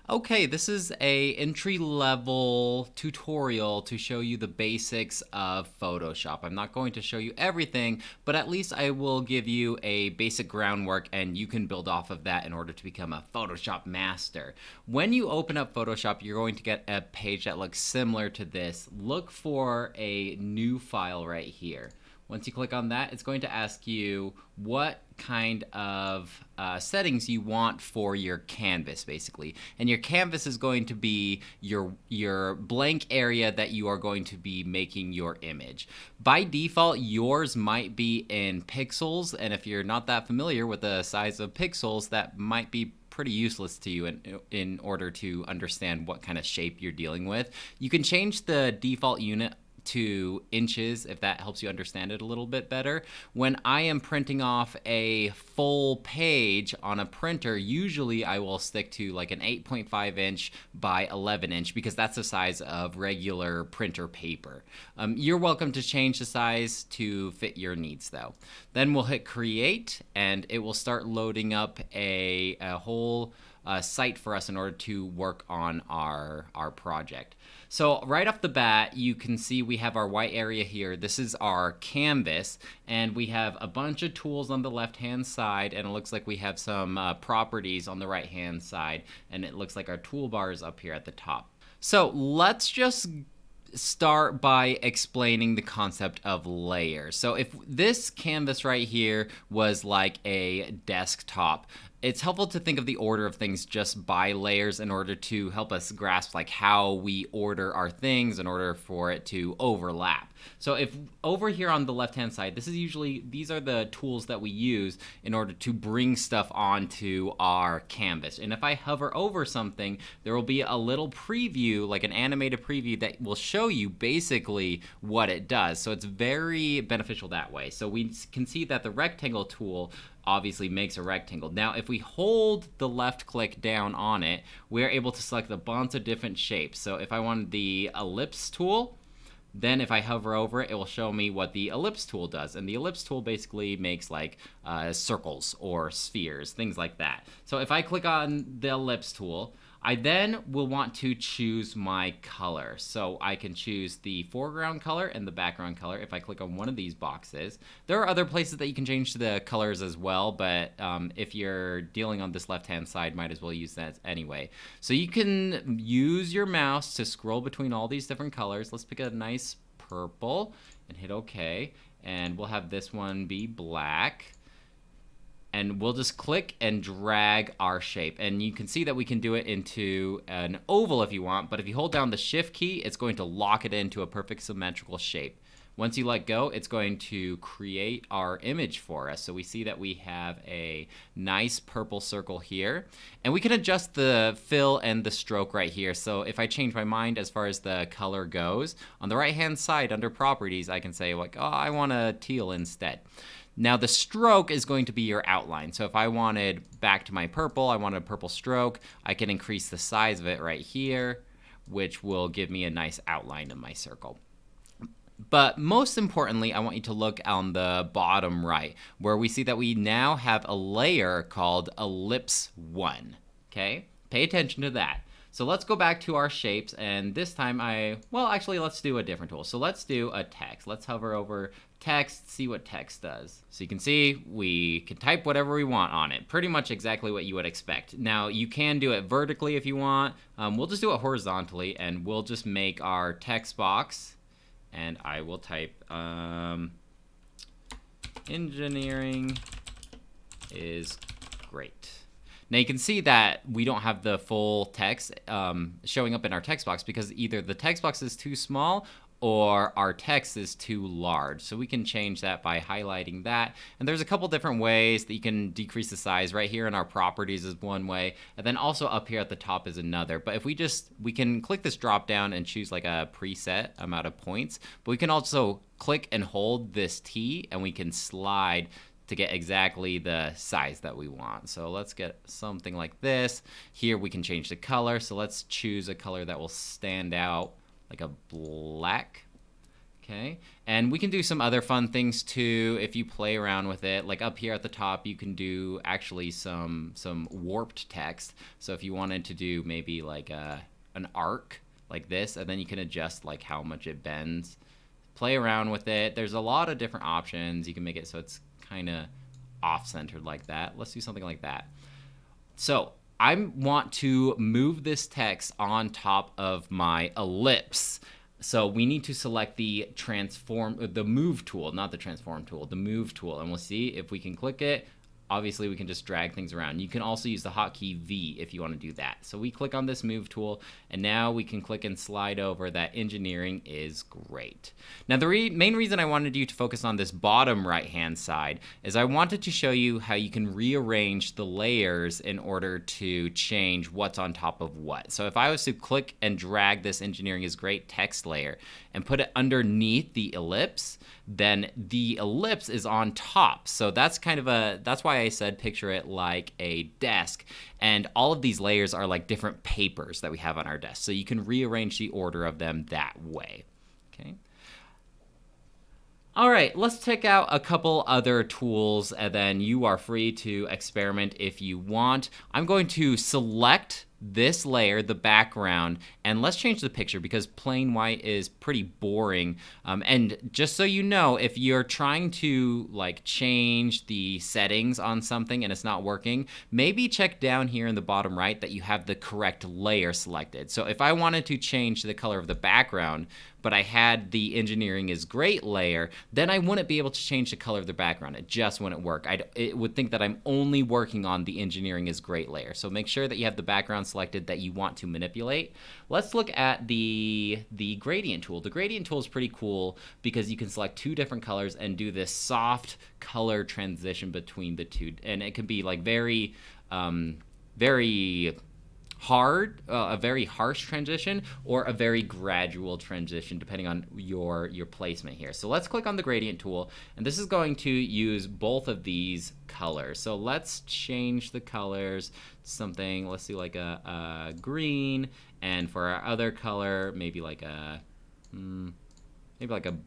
Okay, this is a entry-level tutorial to show you the basics of Photoshop. I'm not going to show you everything, but at least I will give you a basic groundwork and you can build off of that in order to become a Photoshop master. When you open up Photoshop, you're going to get a page that looks similar to this. Look for a new file right here. Once you click on that, it's going to ask you what kind of settings you want for your canvas, basically. And your canvas is going to be your blank area that you are going to be making your image. By default, yours might be in pixels, and if you're not that familiar with the size of pixels, that might be pretty useless to you in order to understand what kind of shape you're dealing with. You can change the default unit to inches if that helps you understand it a little bit better. When I am printing off a full page on a printer, usually I will stick to like an 8.5 inch by 11 inch because that's the size of regular printer paper. You're welcome to change the size to fit your needs though. Then we'll hit create and it will start loading up a whole site for us in order to work on our project. So right off the bat, you can see we have our white area here. This is our canvas, and we have a bunch of tools on the left-hand side, and it looks like we have some properties on the right-hand side, and it looks like our toolbar is up here at the top. So let's just start by explaining the concept of layers. So if this canvas right here was like a desktop, it's helpful to think of the order of things just by layers in order to help us grasp like how we order our things in order for it to overlap. So if over here on the left-hand side, these are the tools that we use in order to bring stuff onto our canvas. And if I hover over something, there will be a little preview, like an animated preview that will show you basically what it does. So it's very beneficial that way. So we can see that the rectangle tool obviously makes a rectangle. Now, if we hold the left click down on it, we're able to select a bunch of different shapes. So if I wanted the ellipse tool, then if I hover over it, it will show me what the ellipse tool does. And the ellipse tool basically makes like circles or spheres, things like that. So if I click on the ellipse tool, I then will want to choose my color. So I can choose the foreground color and the background color if I click on one of these boxes. There are other places that you can change the colors as well, but if you're dealing on this left-hand side, might as well use that anyway. So you can use your mouse to scroll between all these different colors. Let's pick a nice purple and hit OK. And we'll have this one be black. And we'll just click and drag our shape. And you can see that we can do it into an oval if you want, but if you hold down the shift key, it's going to lock it into a perfect symmetrical shape. Once you let go, it's going to create our image for us. So we see that we have a nice purple circle here. And we can adjust the fill and the stroke right here. So if I change my mind as far as the color goes, on the right-hand side under properties, I can say like, oh, I want a teal instead. Now the stroke is going to be your outline. So if I wanted back to my purple, I wanted a purple stroke, I can increase the size of it right here, which will give me a nice outline of my circle. But most importantly, I want you to look on the bottom right, where we see that we now have a layer called Ellipse 1, okay? Pay attention to that. So let's go back to our shapes, and this time actually let's do a different tool. So let's do a text. Let's hover over text, see what text does. So you can see we can type whatever we want on it, pretty much exactly what you would expect. Now you can do it vertically if you want. We'll just do it horizontally, and we'll just make our text box, and I will type engineering is great. Now you can see that we don't have the full text showing up in our text box because either the text box is too small or our text is too large. So we can change that by highlighting that. And there's a couple different ways that you can decrease the size. Right here in our properties is one way, and then also up here at the top is another. But if we can click this drop down and choose like a preset amount of points, but we can also click and hold this T and we can slide to get exactly the size that we want. So let's get something like this. Here we can change the color. So let's choose a color that will stand out like a black. Okay, and we can do some other fun things too if you play around with it. Like up here at the top, you can do actually some warped text. So if you wanted to do maybe like an arc like this, and then you can adjust like how much it bends. Play around with it. There's a lot of different options. You can make it so it's kind of off-centered like that. Let's do something like that. So I want to move this text on top of my ellipse. So we need to select the move tool, not the transform tool, the move tool. And we'll see if we can click it. Obviously, we can just drag things around. You can also use the hotkey V if you want to do that. So we click on this move tool, and now we can click and slide over that engineering is great. Now, the main reason I wanted you to focus on this bottom right-hand side is I wanted to show you how you can rearrange the layers in order to change what's on top of what. So if I was to click and drag this engineering is great text layer and put it underneath the ellipse, then the ellipse is on top. So that's that's why I said picture it like a desk. And all of these layers are like different papers that we have on our desk. So you can rearrange the order of them that way. Okay. All right, let's check out a couple other tools, and then you are free to experiment if you want. I'm going to select this layer, the background, and let's change the picture because plain white is pretty boring. And just so you know, if you're trying to like change the settings on something and it's not working, maybe check down here in the bottom right that you have the correct layer selected. So if I wanted to change the color of the background, but I had the engineering is great layer, then I wouldn't be able to change the color of the background. It just wouldn't work. It would think that I'm only working on the engineering is great layer. So make sure that you have the background selected that you want to manipulate. Let's look at the gradient tool. The gradient tool is pretty cool because you can select two different colors and do this soft color transition between the two. And it can be like very hard, a very harsh transition, or a very gradual transition depending on your placement here. So let's click on the gradient tool, and this is going to use both of these colors. So let's change the colors to something, let's do like a green, and for our other color, maybe like a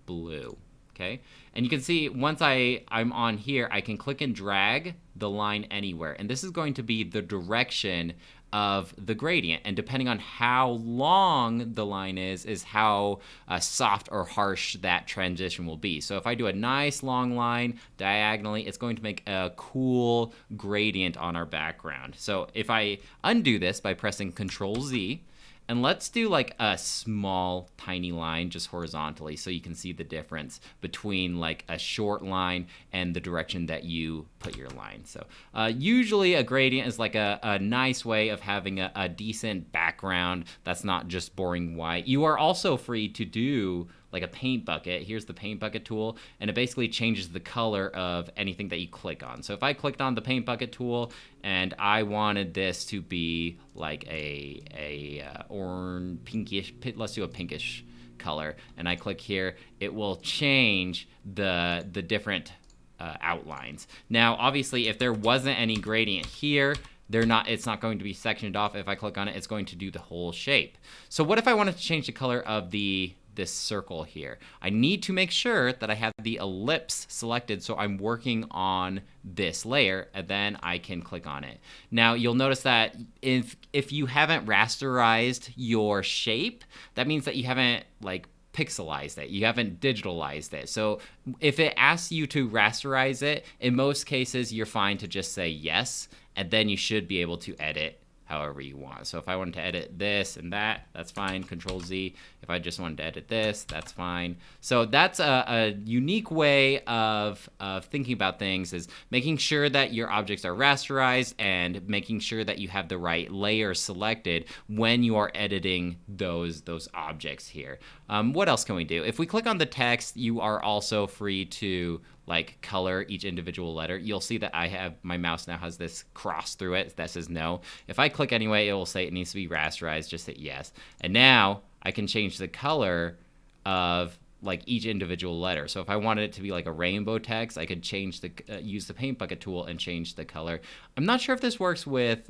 blue. Okay, and you can see once I'm on here, I can click and drag the line anywhere, and this is going to be the direction of the gradient, and depending on how long the line is how soft or harsh that transition will be. So if I do a nice long line diagonally, it's going to make a cool gradient on our background. So if I undo this by pressing Control Z, and let's do like a small, tiny line just horizontally so you can see the difference between like a short line and the direction that you put your line. So usually a gradient is like a nice way of having a decent background that's not just boring white. You are also free to do like a paint bucket. Here's the paint bucket tool, and it basically changes the color of anything that you click on. So if I clicked on the paint bucket tool and I wanted this to be like a orange, pinkish, let's do a pinkish color, and I click here, it will change the different outlines. Now, obviously, if there wasn't any gradient here, it's not going to be sectioned off. If I click on it, it's going to do the whole shape. So what if I wanted to change the color of this circle here? I need to make sure that I have the ellipse selected, so I'm working on this layer, and then I can click on it. Now you'll notice that if you haven't rasterized your shape, that means that you haven't like pixelized it. You haven't digitalized it. So if it asks you to rasterize it, in most cases you're fine to just say yes, and then you should be able to edit however you want. So if I wanted to edit this and that, that's fine, Control Z. If I just wanted to edit this, that's fine. So that's a unique way of thinking about things, is making sure that your objects are rasterized and making sure that you have the right layer selected when you are editing those objects here. What else can we do? If we click on the text, you are also free to like color each individual letter. You'll see that my mouse now has this cross through it that says no. If I click anyway, it will say it needs to be rasterized. Just hit yes. And now I can change the color of like each individual letter. So if I wanted it to be like a rainbow text, I could change use the paint bucket tool and change the color. I'm not sure if this works with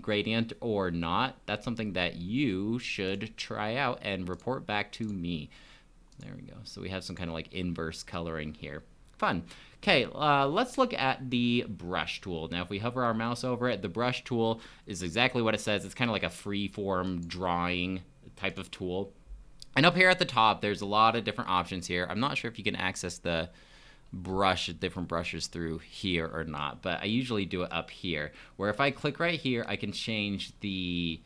gradient or not. That's something that you should try out and report back to me. There we go. So we have some kind of like inverse coloring here. Fun. Okay, let's look at the brush tool. Now, if we hover our mouse over it, the brush tool is exactly what it says. It's kind of like a free-form drawing type of tool. And up here at the top, there's a lot of different options here. I'm not sure if you can access the different brushes through here or not, but I usually do it up here, where if I click right here, I can change the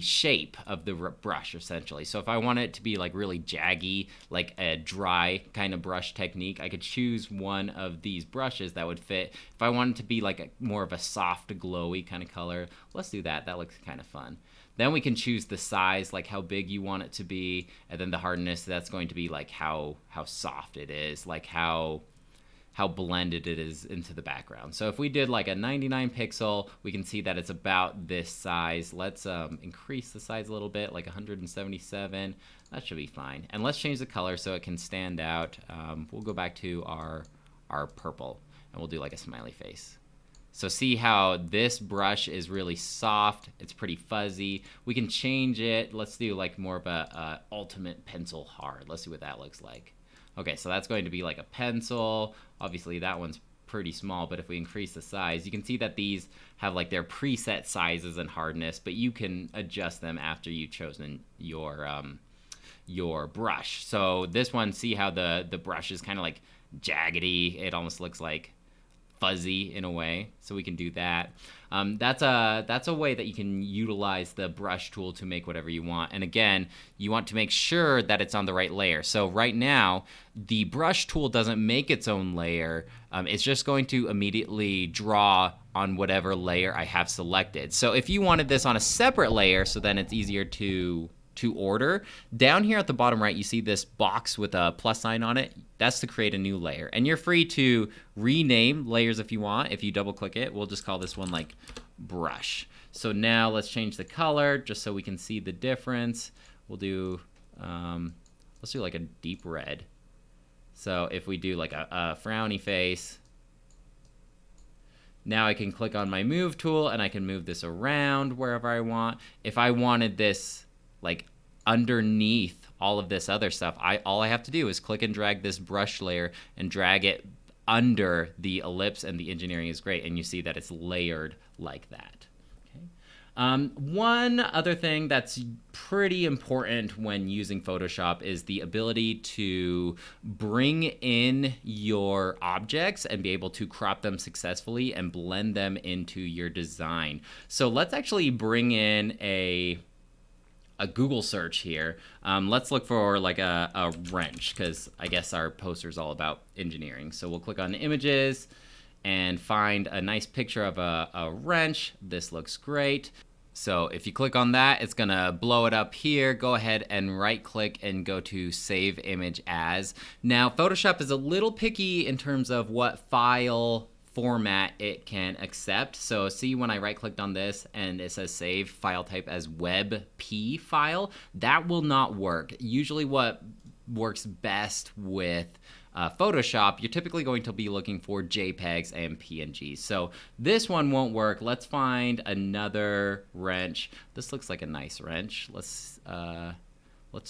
shape of the brush essentially. So if I want it to be like really jaggy, like a dry kind of brush technique, I could choose one of these brushes that would fit. If I wanted to be like more of a soft glowy kind of color, let's do that. That looks kind of fun. Then we can choose the size, like how big you want it to be, and then the hardness, that's going to be like how soft it is, like how blended it is into the background. So if we did like a 99 pixel, we can see that it's about this size. Let's increase the size a little bit, like 177. That should be fine. And let's change the color so it can stand out. We'll go back to our purple, and we'll do like a smiley face. So see how this brush is really soft. It's pretty fuzzy. We can change it. Let's do like more of a ultimate pencil hard. Let's see what that looks like. Okay, so that's going to be like a pencil. Obviously that one's pretty small, but if we increase the size, you can see that these have like their preset sizes and hardness, but you can adjust them after you've chosen your brush. So this one, see how the brush is kind of like jaggedy. It almost looks like fuzzy in a way, so we can do that. That's a way that you can utilize the brush tool to make whatever you want. And again, you want to make sure that it's on the right layer. So right now, the brush tool doesn't make its own layer. It's just going to immediately draw on whatever layer I have selected. So if you wanted this on a separate layer, so then it's easier to order, down here at the bottom right, you see this box with a plus sign on it. That's to create a new layer. And you're free to rename layers if you want. If you double click it, we'll just call this one like brush. So now let's change the color just so we can see the difference. We'll do, let's do like a deep red. So if we do like a frowny face, now I can click on my move tool and I can move this around wherever I want. If I wanted this like underneath all of this other stuff, all I have to do is click and drag this brush layer and drag it under the ellipse, and the engineering is great, and you see that it's layered like that. Okay. One other thing that's pretty important when using Photoshop is the ability to bring in your objects and be able to crop them successfully and blend them into your design. So let's actually bring in a Google search here. Let's look for like a wrench, because I guess our poster is all about engineering. So we'll click on images and find a nice picture of a wrench. This looks great. So if you click on that, it's gonna blow it up here. Go ahead and right click and go to Save Image As. Now Photoshop is a little picky in terms of what file format it can accept. So see when I right clicked on this and it says save file type as WebP file, that will not work. Usually what works best with Photoshop, you're typically going to be looking for JPEGs and PNGs. So this one won't work. Let's find another wrench. This looks like a nice wrench. Let's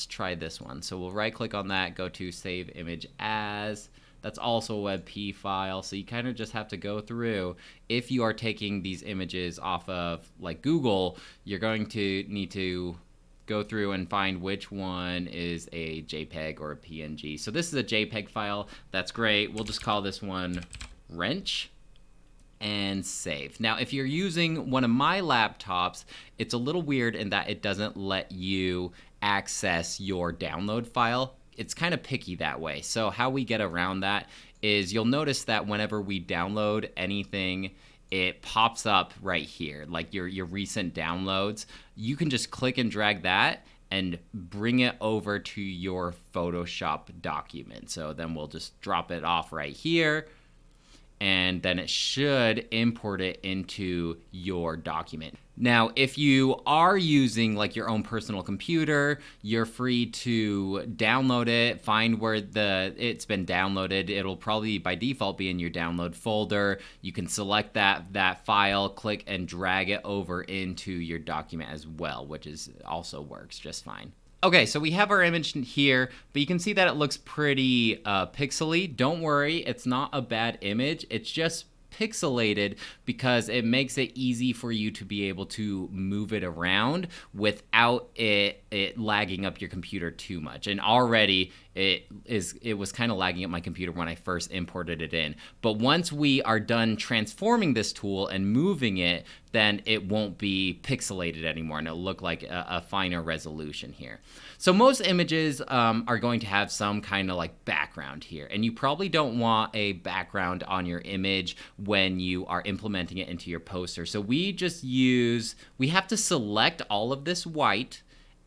try this one. So we'll right click on that, go to Save Image As. That's also a WebP file, so you kind of just have to go through. If you are taking these images off of like Google, you're going to need to go through and find which one is a JPEG or a PNG. So this is a JPEG file. That's great. We'll just call this one wrench and save. Now, if you're using one of my laptops, it's a little weird in that it doesn't let you access your download file. It's kind of picky that way. So how we get around that is you'll notice that whenever we download anything, it pops up right here, like your recent downloads. You can just click and drag that and bring it over to your Photoshop document. So then we'll just drop it off right here, and then it should import it into your document. Now, if you are using like your own personal computer, you're free to download it, find where it's been downloaded. It'll probably by default be in your download folder. You can select that file, click and drag it over into your document as well, which also works just fine. Okay, so we have our image here, but you can see that it looks pretty pixely. Don't worry, it's not a bad image. It's just pixelated because it makes it easy for you to be able to move it around without it lagging up your computer too much. And already it was kind of lagging up my computer when I first imported it in. But once we are done transforming this tool and moving it, then it won't be pixelated anymore and it'll look like a finer resolution here. So most images are going to have some kind of like background here, and you probably don't want a background on your image when you are implementing it into your poster. So we have to select all of this white,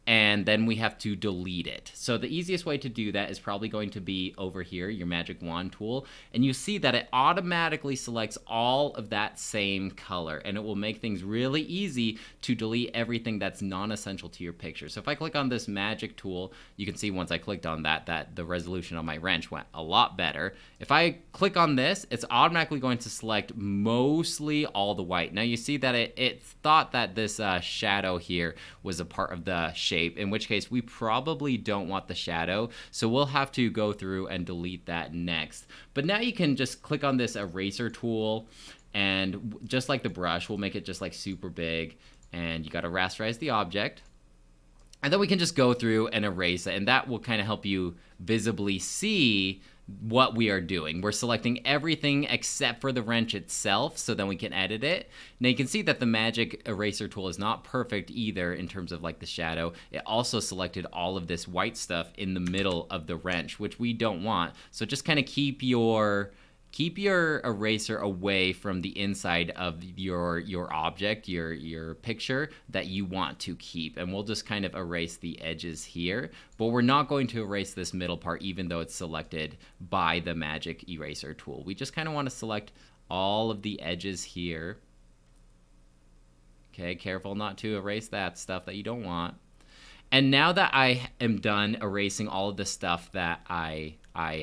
and then we have to delete it. So the easiest way to do that is probably going to be over here, your magic wand tool, and you see that it automatically selects all of that same color, and it will make things really easy to delete everything that's non-essential to your picture. So if I click on this magic tool, you can see once I clicked on that the resolution on my wrench went a lot better. If I click on this, it's automatically going to select mostly all the white. Now you see that it thought that this shadow here was a part of the shape, in which case we probably don't want the shadow, so we'll have to go through and delete that next. But now you can just click on this eraser tool, and just like the brush, we'll make it just like super big, and you got to rasterize the object, and then we can just go through and erase it, and that will kind of help you visibly see what we are doing. We're selecting everything except for the wrench itself, so then we can edit it. Now you can see that the magic eraser tool is not perfect either in terms of like the shadow. It also selected all of this white stuff in the middle of the wrench, which we don't want. So just kind of keep your eraser away from the inside of your object, your picture that you want to keep. And we'll just kind of erase the edges here, but we're not going to erase this middle part even though it's selected by the magic eraser tool. We just kind of want to select all of the edges here. Okay, careful not to erase that stuff that you don't want. And now that I am done erasing all of the stuff that I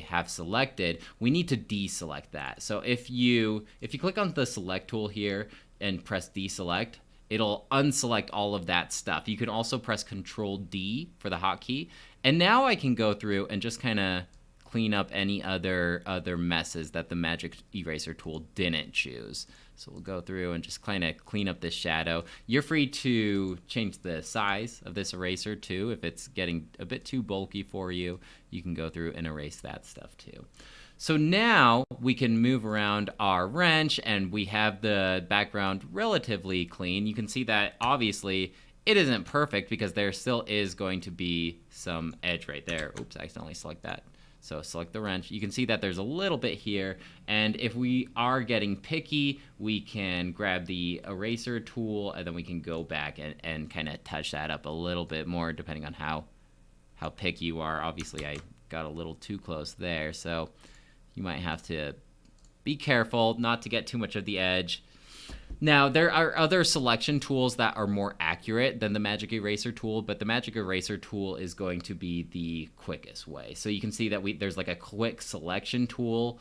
have selected, we need to deselect that. So if you click on the select tool here and press deselect, it'll unselect all of that stuff. You can also press Control D for the hotkey. And now I can go through and just kind of clean up any other messes that the magic eraser tool didn't choose. So we'll go through and just kind of clean up this shadow. You're free to change the size of this eraser too. If it's getting a bit too bulky for you, you can go through and erase that stuff too. So now we can move around our wrench and we have the background relatively clean. You can see that obviously it isn't perfect because there still is going to be some edge right there. Oops, I accidentally select that. So select the wrench. You can see that there's a little bit here, and if we are getting picky, we can grab the eraser tool and then we can go back and kind of touch that up a little bit more depending on how picky you are. Obviously I got a little too close there, so you might have to be careful not to get too much of the edge. Now, there are other selection tools that are more accurate than the magic eraser tool, but the magic eraser tool is going to be the quickest way. So you can see that there's like a quick selection tool.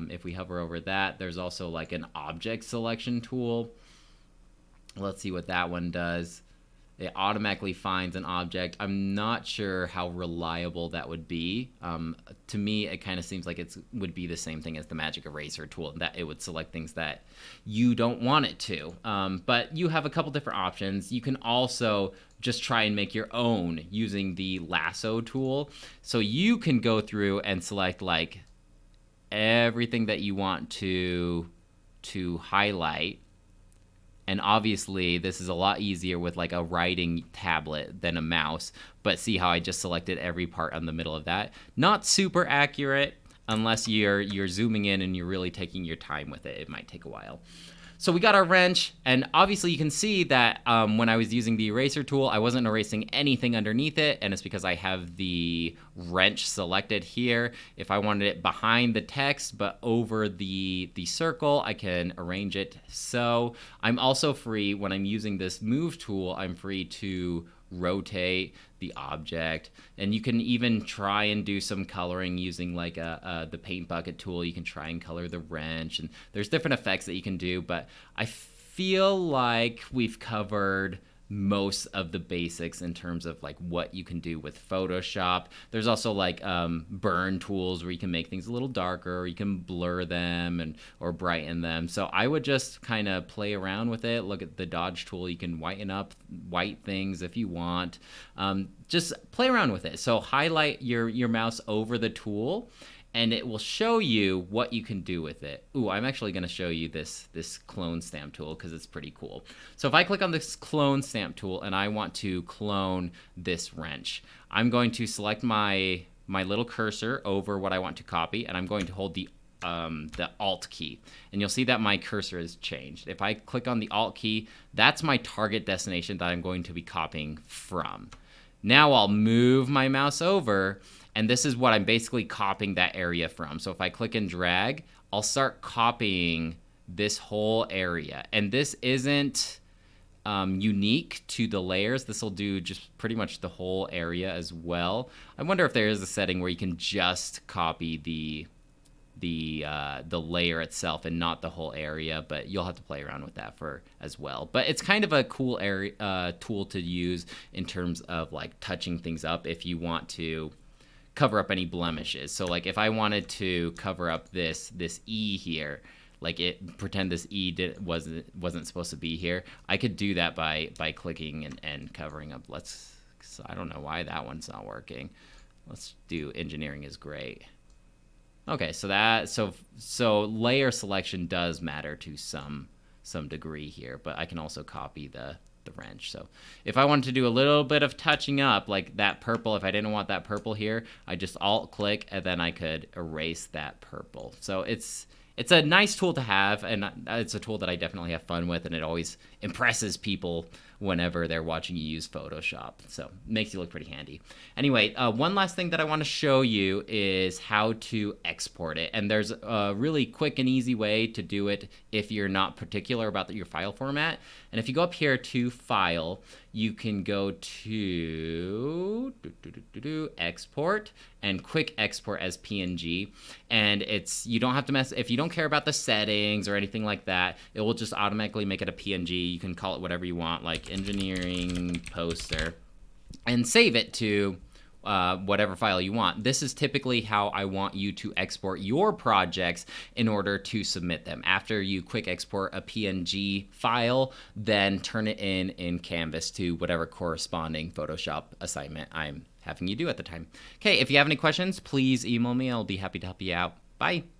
If we hover over that, there's also like an object selection tool. Let's see what that one does. It automatically finds an object. I'm not sure how reliable that would be. To me, it kind of seems like it would be the same thing as the magic eraser tool, that it would select things that you don't want it to. But you have a couple different options. You can also just try and make your own using the lasso tool. So you can go through and select like everything that you want to highlight. And obviously, this is a lot easier with like a writing tablet than a mouse. But see how I just selected every part on the middle of that? Not super accurate unless you're zooming in and you're really taking your time with it. It might take a while. So we got our wrench, and obviously you can see that when I was using the eraser tool, I wasn't erasing anything underneath it, and it's because I have the wrench selected here. If I wanted it behind the text but over the circle, I can arrange it so. I'm also free, when I'm using this move tool, I'm free to rotate the object, and you can even try and do some coloring using like the paint bucket tool. You can try and color the wrench, and there's different effects that you can do, but I feel like we've covered most of the basics in terms of like what you can do with Photoshop. There's also like burn tools where you can make things a little darker, or you can blur them and or brighten them. So I would just kind of play around with it. Look at the dodge tool. You can whiten up white things if you want. Just play around with it. So highlight your mouse over the tool, and it will show you what you can do with it. Ooh, I'm actually going to show you this clone stamp tool because it's pretty cool. So if I click on this clone stamp tool and I want to clone this wrench, I'm going to select my little cursor over what I want to copy, and I'm going to hold the Alt key, and you'll see that my cursor has changed. If I click on the Alt key, that's my target destination that I'm going to be copying from. Now I'll move my mouse over, and this is what I'm basically copying that area from. So if I click and drag, I'll start copying this whole area. And this isn't unique to the layers. This will do just pretty much the whole area as well. I wonder if there is a setting where you can just copy the layer itself and not the whole area, but you'll have to play around with that as well. But it's kind of a cool tool to use in terms of like touching things up if you want to cover up any blemishes. So like if I wanted to cover up this E here, like pretend this E wasn't supposed to be here, I could do that by clicking and covering up. I don't know why that one's not working. Let's do engineering is great. Okay, so layer selection does matter to some degree here, but I can also copy the wrench. So if I wanted to do a little bit of touching up, like that purple, if I didn't want that purple here, I just Alt click and then I could erase that purple. So it's a nice tool to have, and it's a tool that I definitely have fun with, and it always impresses people whenever they're watching you use Photoshop. So it makes you look pretty handy. Anyway, one last thing that I want to show you is how to export it. And there's a really quick and easy way to do it if you're not particular about your file format. And if you go up here to File, you can go to Export and Quick Export as PNG. And you don't have to if you don't care about the settings or anything like that, it will just automatically make it a PNG. You can call it whatever you want, like engineering poster, and save it to whatever file you want. This is typically how I want you to export your projects in order to submit them. After you quick export a PNG file, then turn it in Canvas to whatever corresponding Photoshop assignment I'm having you do at the time. Okay, if you have any questions, please email me. I'll be happy to help you out. Bye.